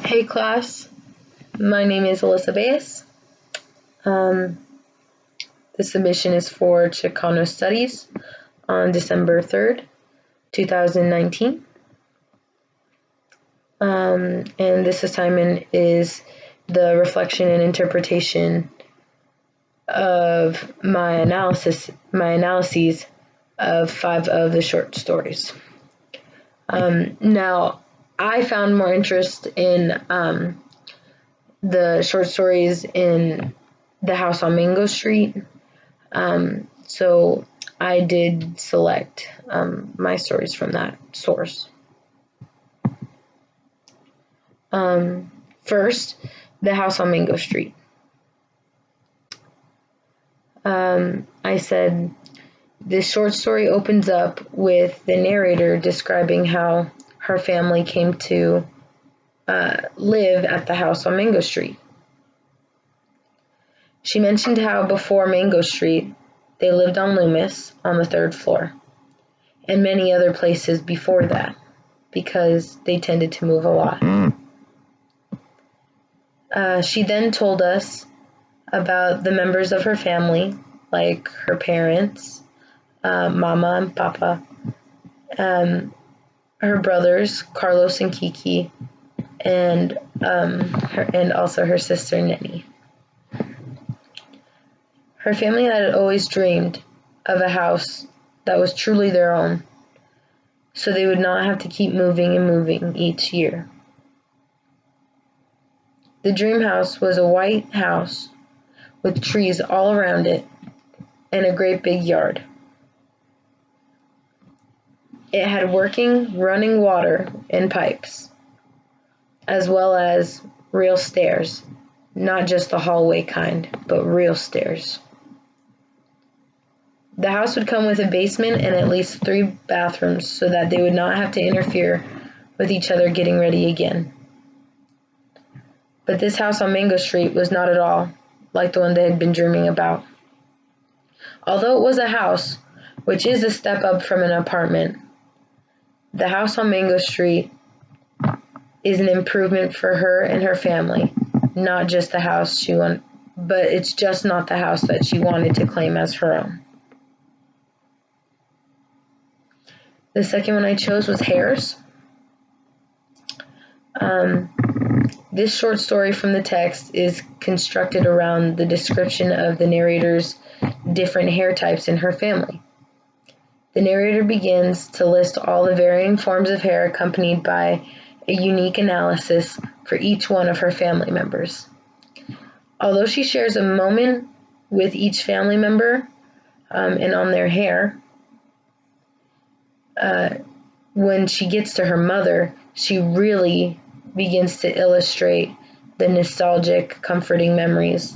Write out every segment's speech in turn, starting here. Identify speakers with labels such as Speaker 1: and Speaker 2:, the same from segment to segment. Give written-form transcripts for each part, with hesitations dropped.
Speaker 1: Hey class, my name is Alyssa Baez. Um, the submission is for Chicano Studies on December 3rd, 2019. And this assignment is the reflection and interpretation of my analyses of 5 of the short stories. Now, I found more interest in the short stories in The House on Mango Street. So I did select my stories from that source. First, The House on Mango Street. I said, this short story opens up with the narrator describing how her family came to live at the house on Mango Street. She mentioned how before Mango Street, they lived on Loomis on the 3rd floor, and many other places before that, because they tended to move a lot. She then told us about the members of her family, like her parents, Mama and Papa, her brothers, Carlos and Kiki, and also her sister, Nenny. Her family had always dreamed of a house that was truly their own, so they would not have to keep moving and moving each year. The dream house was a white house with trees all around it and a great big yard. It had working, running water and pipes, as well as real stairs, not just the hallway kind, but real stairs. The house would come with a basement and at least 3 bathrooms so that they would not have to interfere with each other getting ready again. But this house on Mango Street was not at all like the one they had been dreaming about. Although it was a house, which is a step up from an apartment, the house on Mango Street is an improvement for her and her family, not just the house but it's just not the house that she wanted to claim as her own. The second one I chose was Hairs. This short story from the text is constructed around the description of the narrator's different hair types in her family. The narrator begins to list all the varying forms of hair accompanied by a unique analysis for each one of her family members. Although she shares a moment with each family member and on their hair, when she gets to her mother, she really begins to illustrate the nostalgic, comforting memories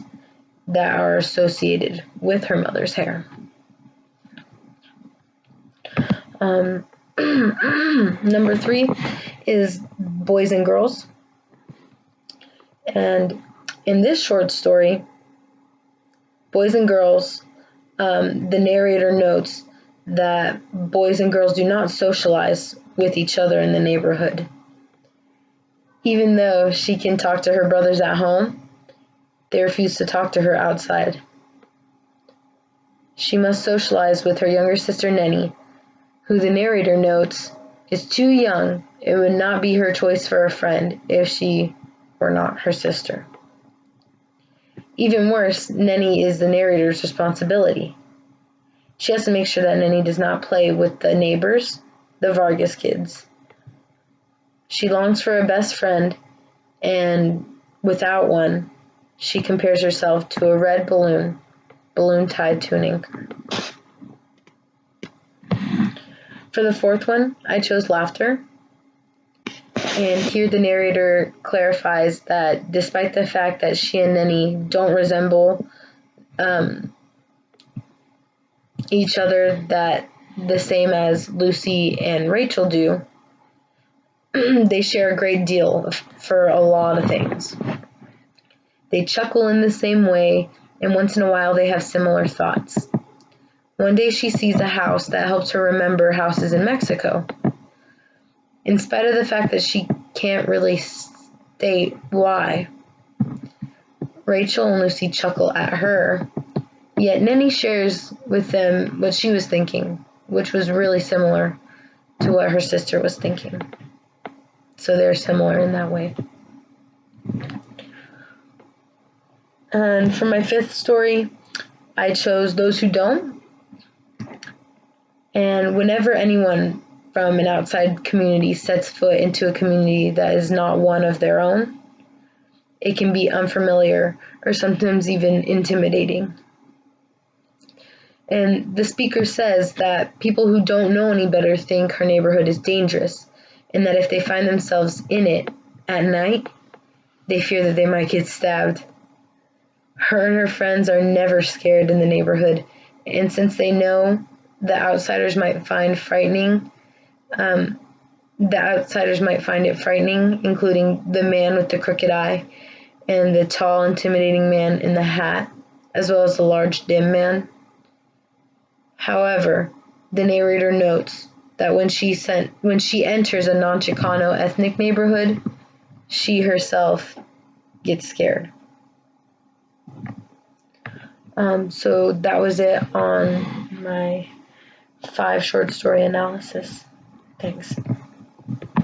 Speaker 1: that are associated with her mother's hair. Number 3 is Boys and Girls. And in this short story, Boys and Girls, the narrator notes that boys and girls do not socialize with each other in the neighborhood. Even though she can talk to her brothers at home, they refuse to talk to her outside. She must socialize with her younger sister Nenny, who the narrator notes is too young. It would not be her choice for a friend if she were not her sister. Even worse, Nenny is the narrator's responsibility. She has to make sure that Nenny does not play with the neighbors, the Vargas kids. She longs for a best friend, and without one, she compares herself to a red balloon tied to an anchor. For the 4th one, I chose Laughter. And here the narrator clarifies that despite the fact that she and Nenny don't resemble each other that the same as Lucy and Rachel do, they share a great deal for a lot of things. They chuckle in the same way, and once in a while they have similar thoughts. One day she sees a house that helps her remember houses in Mexico. In spite of the fact that she can't really state why. Rachel and Lucy chuckle at her, yet Nenny shares with them what she was thinking, which was really similar to what her sister was thinking. So they're similar in that way. And for my fifth story, I chose Those Who Don't. And whenever anyone from an outside community sets foot into a community that is not one of their own, it can be unfamiliar or sometimes even intimidating. And the speaker says that people who don't know any better think her neighborhood is dangerous, and that if they find themselves in it at night, they fear that they might get stabbed. Her and her friends are never scared in the neighborhood, and since they know the outsiders might find it frightening, including the man with the crooked eye and the tall, intimidating man in the hat, as well as the large, dim man. However, the narrator notes that when she enters a non-Chicano ethnic neighborhood, she herself gets scared. So that was it on my 5 short story analysis. Thanks.